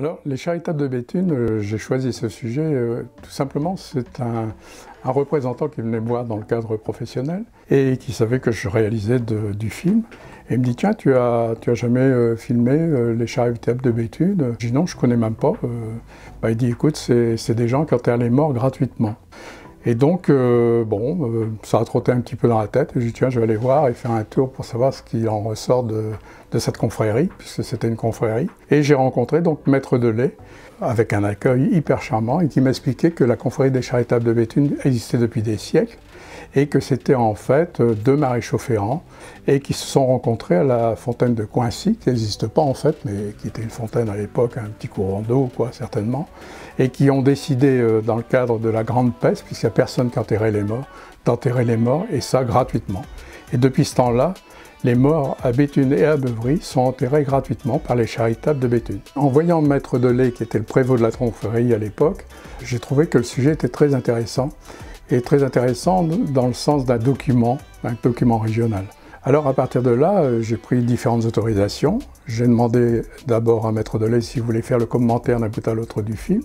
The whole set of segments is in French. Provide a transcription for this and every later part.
Alors, les charitables de Béthune, j'ai choisi ce sujet tout simplement, c'est un représentant qui venait me voir dans le cadre professionnel et qui savait que je réalisais du film. Et il me dit, tiens, tu as jamais filmé les charitables de Béthune? Je dis non, je ne connais même pas. Il dit, écoute, c'est des gens qui enterrent les morts gratuitement. Et donc, ça a trotté un petit peu dans la tête. Et je dis, tiens, je vais aller voir et faire un tour pour savoir ce qui en ressort de cette confrérie, puisque c'était une confrérie. Et j'ai rencontré donc Maître Delay, avec un accueil hyper charmant, et qui m'expliquait que la confrérie des charitables de Béthune existait depuis des siècles, et que c'était en fait deux maréchaux ferrants, et qui se sont rencontrés à la fontaine de Coincy, qui n'existe pas en fait, mais qui était une fontaine à l'époque, un petit courant d'eau, quoi, certainement, et qui ont décidé, dans le cadre de la Grande Peste, puisqu'il n'y a personne qui enterrait les morts, d'enterrer les morts, et ça gratuitement. Et depuis ce temps-là, les morts à Béthune et à Beuvry sont enterrés gratuitement par les charitables de Béthune. En voyant Maître Delay, qui était le prévôt de la confrérie à l'époque, j'ai trouvé que le sujet était très intéressant, et très intéressant dans le sens d'un document régional. Alors à partir de là, j'ai pris différentes autorisations. J'ai demandé d'abord à Maître Delay s'il voulait faire le commentaire d'un bout à l'autre du film,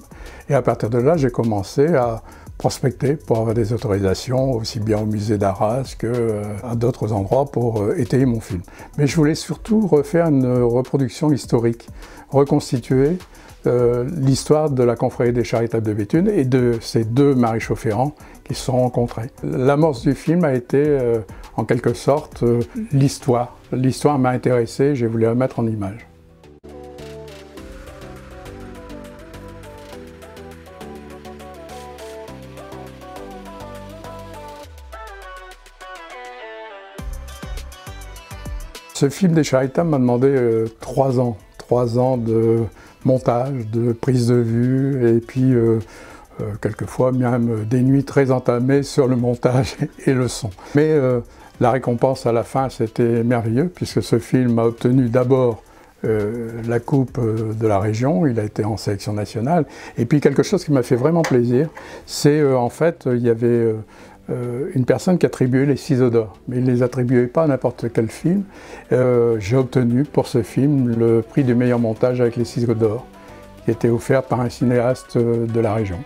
et à partir de là, j'ai commencé à prospecter pour avoir des autorisations, aussi bien au musée d'Arras qu'à d'autres endroits pour étayer mon film. Mais je voulais surtout refaire une reproduction historique, reconstituer l'histoire de la confrérie des charitables de Béthune et de ces deux maréchaux ferrants qui se sont rencontrés. L'amorce du film a été en quelque sorte l'histoire. L'histoire m'a intéressé, j'ai voulu la mettre en image. Ce film des charitables m'a demandé 3 ans. 3 ans de montage, de prise de vue et puis quelquefois même des nuits très entamées sur le montage et le son. Mais la récompense à la fin, c'était merveilleux puisque ce film a obtenu d'abord la coupe de la région, il a été en sélection nationale. Et puis quelque chose qui m'a fait vraiment plaisir, c'est en fait, il y avait une personne qui attribuait les ciseaux d'or, mais il ne les attribuait pas à n'importe quel film. J'ai obtenu pour ce film le prix du meilleur montage avec les ciseaux d'or, qui était offert par un cinéaste de la région.